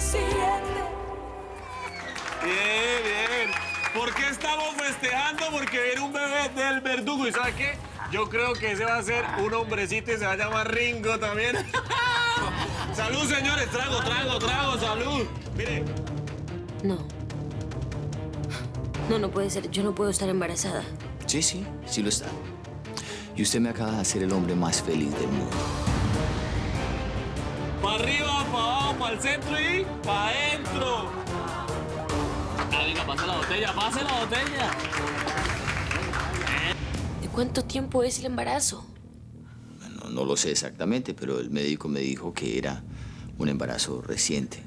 siente. Bien, bien. ¿Por qué estamos festejando? Porque viene un bebé del verdugo. ¿Y sabe qué? Yo creo que ese va a ser un hombrecito y se va a llamar Ringo también. ¡Salud, señores! Trago, salud. Mire. No. No puede ser. Yo no puedo estar embarazada. Sí, sí lo está. Y usted me acaba de hacer el hombre más feliz del mundo. Para arriba, para abajo, para el centro y para adentro. Venga, pase la botella. ¿De cuánto tiempo es el embarazo? Bueno, no lo sé exactamente, pero el médico me dijo que era un embarazo reciente.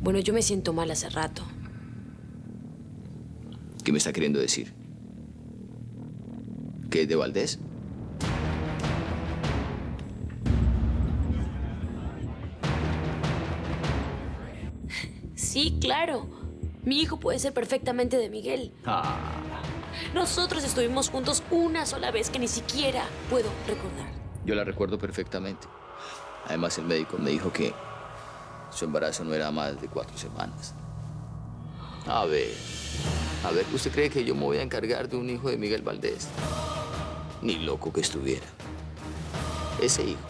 Bueno, yo me siento mal hace rato. ¿Qué me está queriendo decir? ¿Que es de Valdés? Sí, claro. Mi hijo puede ser perfectamente de Miguel. Nosotros estuvimos juntos una sola vez que ni siquiera puedo recordar. Yo la recuerdo perfectamente. Además, el médico me dijo que su embarazo no era más de 4 semanas. A ver, ¿usted cree que yo me voy a encargar de un hijo de Miguel Valdés? Ni loco que estuviera. Ese hijo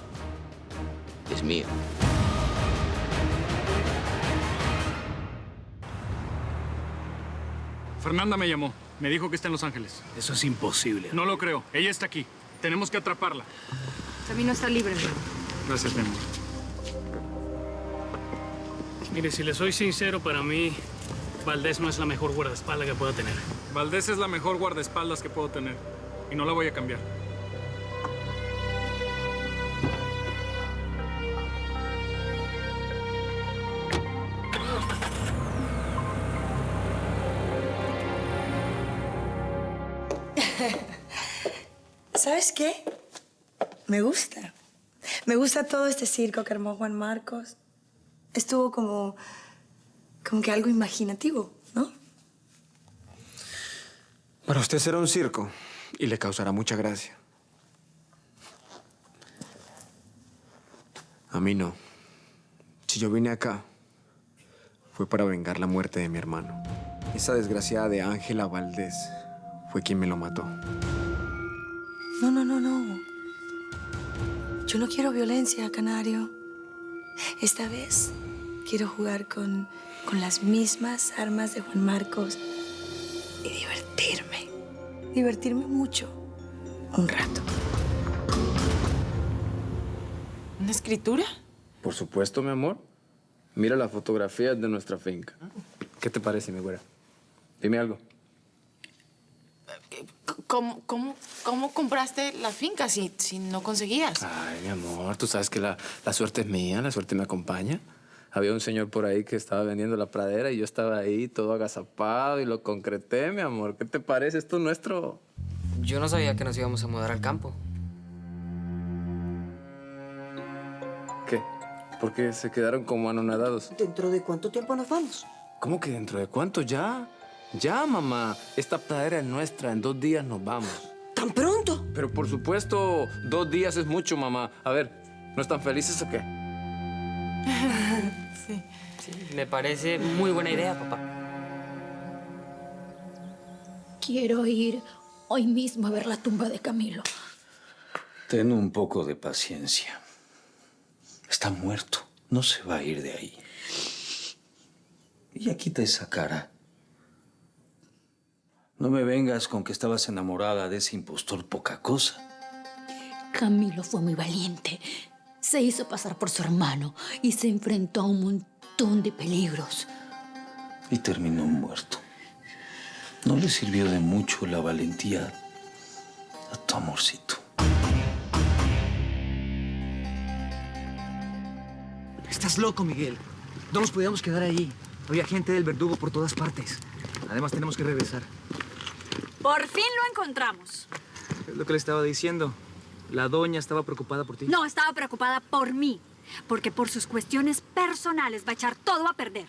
es mío. Fernanda me llamó. Me dijo que está en Los Ángeles. Eso es imposible. No lo creo. Ella está aquí. Tenemos que atraparla. Camino está libre, amigo. Gracias, mi amor. Mire, si le soy sincero, para mí, Valdés no es la mejor guardaespaldas que pueda tener. Valdés es la mejor guardaespaldas que puedo tener. Y no la voy a cambiar. ¿Sabes qué? Me gusta. Me gusta todo este circo que armó Juan Marcos. Estuvo como que algo imaginativo, ¿no? Para usted será un circo y le causará mucha gracia. A mí no. Si yo vine acá, fue para vengar la muerte de mi hermano. Esa desgraciada de Ángela Valdés fue quien me lo mató. No. Yo no quiero violencia, Canario. Esta vez quiero jugar con las mismas armas de Juan Marcos y divertirme. Divertirme mucho. Un rato. ¿Una escritura? Por supuesto, mi amor. Mira las fotografías de nuestra finca. ¿Qué te parece, mi güera? Dime algo. ¿Cómo compraste la finca si no conseguías? Ay, mi amor, tú sabes que la suerte es mía, la suerte me acompaña. Había un señor por ahí que estaba vendiendo la pradera y yo estaba ahí todo agazapado y lo concreté, mi amor. ¿Qué te parece? Esto es nuestro. Yo no sabía que nos íbamos a mudar al campo. ¿Qué? ¿Por qué se quedaron como anonadados? ¿Dentro de cuánto tiempo nos vamos? ¿Cómo que dentro de cuánto? Ya. Ya, mamá. Esta pradera es nuestra. En 2 días nos vamos. ¿Tan pronto? Pero por supuesto, 2 días es mucho, mamá. A ver, ¿no están felices o qué? Sí, me parece muy buena idea, papá. Quiero ir hoy mismo a ver la tumba de Camilo. Ten un poco de paciencia. Está muerto. No se va a ir de ahí. Y ya quita esa cara. No me vengas con que estabas enamorada de ese impostor poca cosa. Camilo fue muy valiente. Se hizo pasar por su hermano y se enfrentó a un montón de peligros. Y terminó muerto. No le sirvió de mucho la valentía a tu amorcito. Estás loco, Miguel. No nos podíamos quedar allí. Había gente del verdugo por todas partes. Además, tenemos que regresar. Por fin lo encontramos. Es lo que le estaba diciendo. La doña estaba preocupada por ti. No, estaba preocupada por mí. Porque por sus cuestiones personales va a echar todo a perder.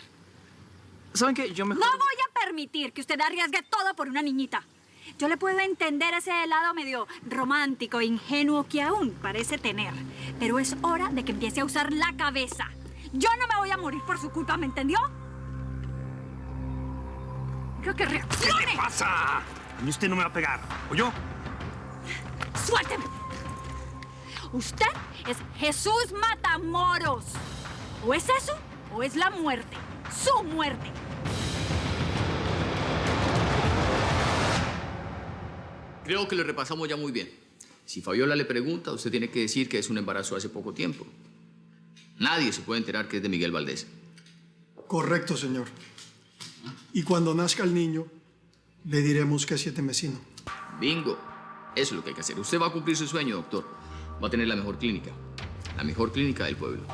¿Saben qué? Yo mejor... No voy a permitir que usted arriesgue todo por una niñita. Yo le puedo entender ese lado medio romántico, ingenuo que aún parece tener. Pero es hora de que empiece a usar la cabeza. Yo no me voy a morir por su culpa, ¿me entendió? Creo que reaccione. ¿Qué le pasa? A mí usted no me va a pegar, ¿oyó? ¡Suélteme! Usted es Jesús Matamoros. O es eso, o es la muerte. ¡Su muerte! Creo que lo repasamos ya muy bien. Si Fabiola le pregunta, usted tiene que decir que es un embarazo hace poco tiempo. Nadie se puede enterar que es de Miguel Valdés. Correcto, señor. Y cuando nazca el niño, le diremos que es 7mesino. Bingo. Eso es lo que hay que hacer. Usted va a cumplir su sueño, doctor. Va a tener la mejor clínica. La mejor clínica del pueblo.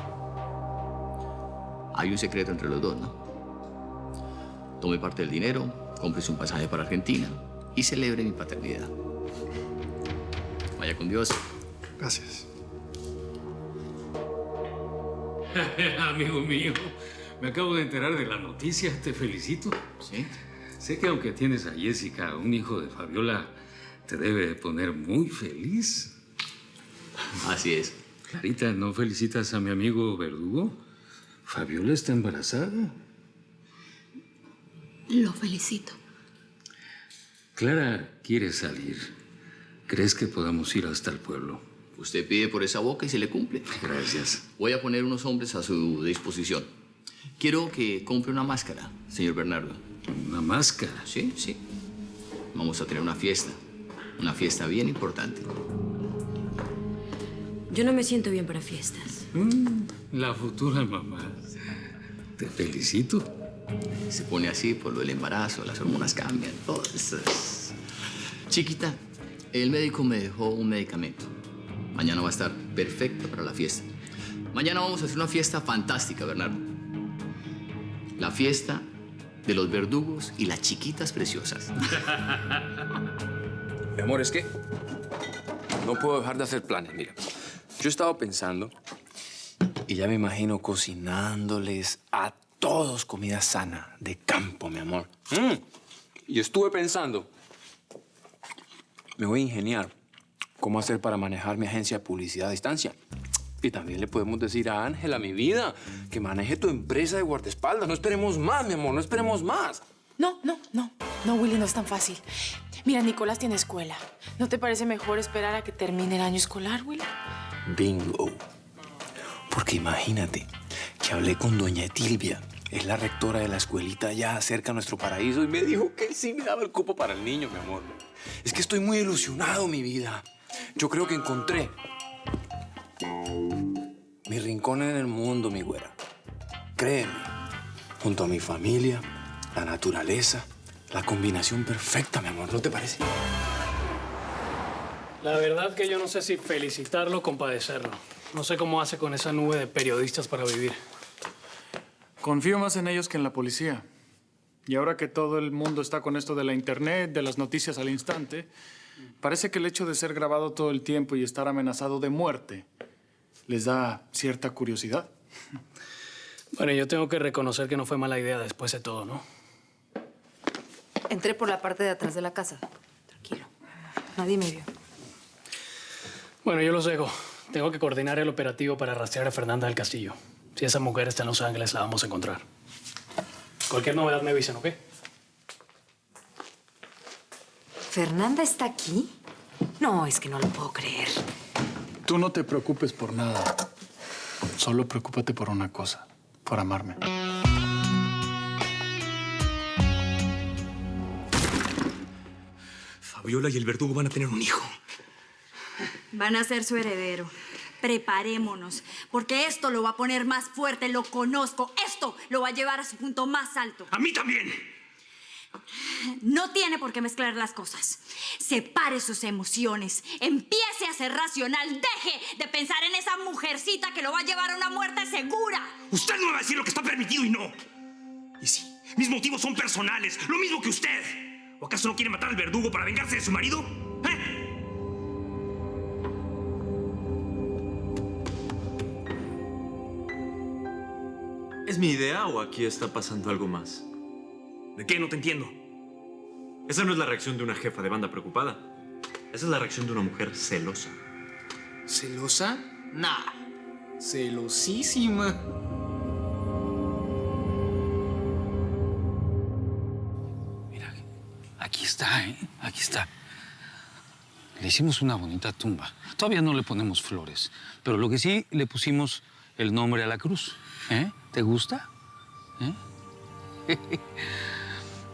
Hay un secreto entre los dos, ¿no? Tome parte del dinero, cómprese un pasaje para Argentina y celebre mi paternidad. Vaya con Dios. Gracias. Amigo mío, me acabo de enterar de la noticia. Te felicito. ¿Sí? Sé que aunque tienes a Jessica, un hijo de Fabiola, te debe poner muy feliz. Así es. Clarita, ¿no felicitas a mi amigo Verdugo? Fabiola está embarazada. Lo felicito. Clara quiere salir. ¿Crees que podamos ir hasta el pueblo? Usted pide por esa boca y se le cumple. Gracias. Voy a poner unos hombres a su disposición. Quiero que compre una máscara, señor Bernardo. ¿Una máscara? Sí, sí. Vamos a tener una fiesta. Una fiesta bien importante. Yo no me siento bien para fiestas. La futura mamá. Te felicito. Se pone así por lo del embarazo, las hormonas cambian, todo eso. Chiquita, el médico me dejó un medicamento. Mañana va a estar perfecto para la fiesta. Mañana vamos a hacer una fiesta fantástica, Bernardo. La fiesta de los verdugos y las chiquitas preciosas. Mi amor, es que no puedo dejar de hacer planes. Mira, yo he estado pensando y ya me imagino cocinándoles a todos comida sana, de campo, mi amor. Y estuve pensando, me voy a ingeniar cómo hacer para manejar mi agencia de publicidad a distancia. Y también le podemos decir a Ángela, mi vida, que maneje tu empresa de guardaespaldas. No esperemos más, mi amor, no esperemos más. No, Willy, no es tan fácil. Mira, Nicolás tiene escuela. ¿No te parece mejor esperar a que termine el año escolar, Willy? Bingo. Porque imagínate que hablé con doña Etilvia. Es la rectora de la escuelita allá cerca de nuestro paraíso y me dijo que sí me daba el cupo para el niño, mi amor. Es que estoy muy ilusionado, mi vida. Yo creo que encontré mi rincón en el mundo, mi güera. Créeme, junto a mi familia, la naturaleza, la combinación perfecta, mi amor. ¿No te parece? La verdad que yo no sé si felicitarlo o compadecerlo. No sé cómo hace con esa nube de periodistas para vivir. Confío más en ellos que en la policía. Y ahora que todo el mundo está con esto de la internet, de las noticias al instante, parece que el hecho de ser grabado todo el tiempo y estar amenazado de muerte les da cierta curiosidad. Bueno, yo tengo que reconocer que no fue mala idea después de todo, ¿no? Entré por la parte de atrás de la casa. Tranquilo. Nadie me vio. Bueno, yo los dejo. Tengo que coordinar el operativo para rastrear a Fernanda del Castillo. Si esa mujer está en Los Ángeles, la vamos a encontrar. Cualquier novedad me avisen, ¿ok? ¿Fernanda está aquí? No, es que no lo puedo creer. Tú no te preocupes por nada. Solo preocúpate por una cosa, por amarme. Fabiola y el verdugo van a tener un hijo. Van a ser su heredero. Preparémonos, porque esto lo va a poner más fuerte, lo conozco. Esto lo va a llevar a su punto más alto. ¡A mí también! No tiene por qué mezclar las cosas. Separe sus emociones. Empiece a ser racional. Deje de pensar en esa mujercita que lo va a llevar a una muerte segura. Usted no me va a decir lo que está permitido y no. Y sí, mis motivos son personales, lo mismo que usted. ¿O acaso no quiere matar al verdugo para vengarse de su marido? ¿Eh? ¿Es mi idea o aquí está pasando algo más? ¿De qué? No te entiendo. Esa no es la reacción de una jefa de banda preocupada. Esa es la reacción de una mujer celosa. ¿Celosa? Nah. Celosísima. Aquí está, ¿eh? Aquí está. Le hicimos una bonita tumba. Todavía no le ponemos flores, pero lo que sí le pusimos el nombre a la cruz. ¿Eh? ¿Te gusta? ¿Eh?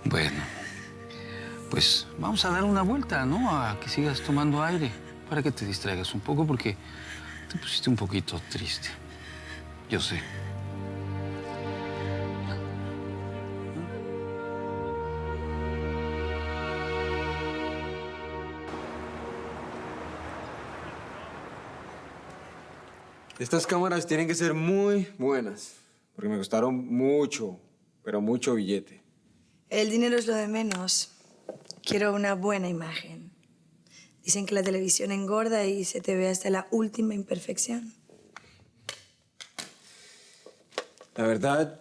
Bueno, pues vamos a dar una vuelta, ¿no? A que sigas tomando aire para que te distraigas un poco porque te pusiste un poquito triste. Yo sé. Estas cámaras tienen que ser muy buenas, porque me costaron mucho, pero mucho billete. El dinero es lo de menos. Quiero una buena imagen. Dicen que la televisión engorda y se te ve hasta la última imperfección. La verdad,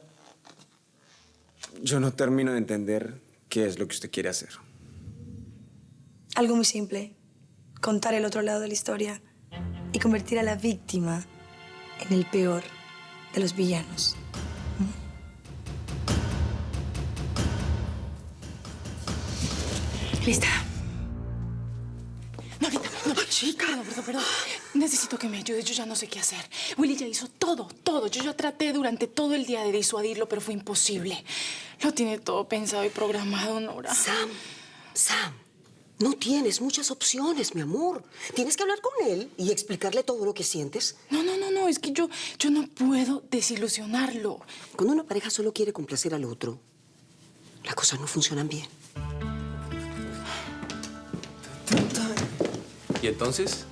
yo no termino de entender qué es lo que usted quiere hacer. Algo muy simple. Contar el otro lado de la historia y convertir a la víctima en el peor de los villanos. Lista. No, Rita, no. Chica. Perdón. Necesito que me ayudes. Yo ya no sé qué hacer. Willy ya hizo todo. Yo ya traté durante todo el día de disuadirlo, pero fue imposible. Lo tiene todo pensado y programado, Nora. Sam, no tienes muchas opciones, mi amor. Tienes que hablar con él y explicarle todo lo que sientes. No. Es que yo no puedo desilusionarlo. Cuando una pareja solo quiere complacer al otro, las cosas no funcionan bien. ¿Y entonces?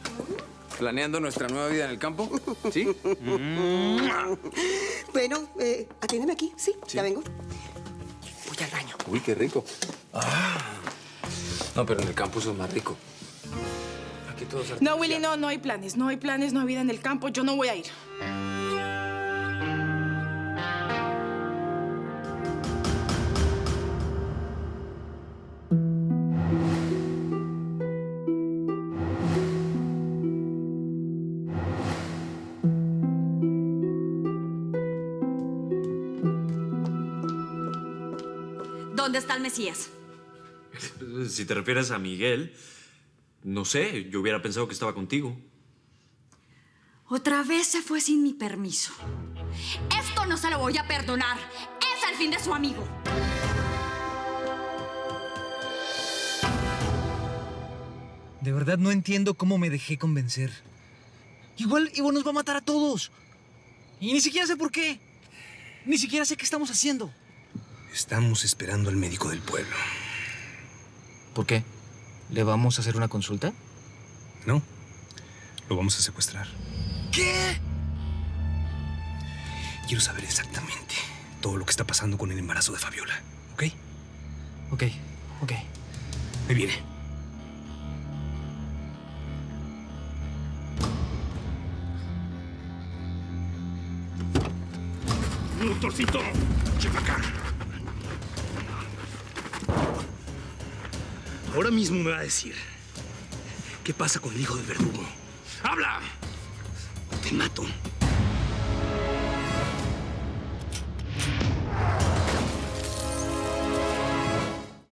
¿Planeando nuestra nueva vida en el campo? ¿Sí? Bueno, atiéndeme aquí. Sí, ya vengo. Voy al baño. Uy, qué rico. No, pero en el campo eso es más rico. Aquí todo es No, Willy, no hay planes. No hay planes, no hay vida en el campo. Yo no voy a ir. ¿Dónde está el Mesías? Si te refieres a Miguel, no sé, yo hubiera pensado que estaba contigo. Otra vez se fue sin mi permiso. Esto no se lo voy a perdonar. Es el fin de su amigo. De verdad no entiendo cómo me dejé convencer. Igual Ivo nos va a matar a todos. Y ni siquiera sé por qué. Ni siquiera sé qué estamos haciendo. Estamos esperando al médico del pueblo. ¿Por qué? ¿Le vamos a hacer una consulta? No, lo vamos a secuestrar. ¿Qué? Quiero saber exactamente todo lo que está pasando con el embarazo de Fabiola, ¿ok? Ok. Me viene. ¡Doctorcito! ¡Checa acá! Ahora mismo me va a decir qué pasa con el hijo del verdugo. ¡Habla! O te mato.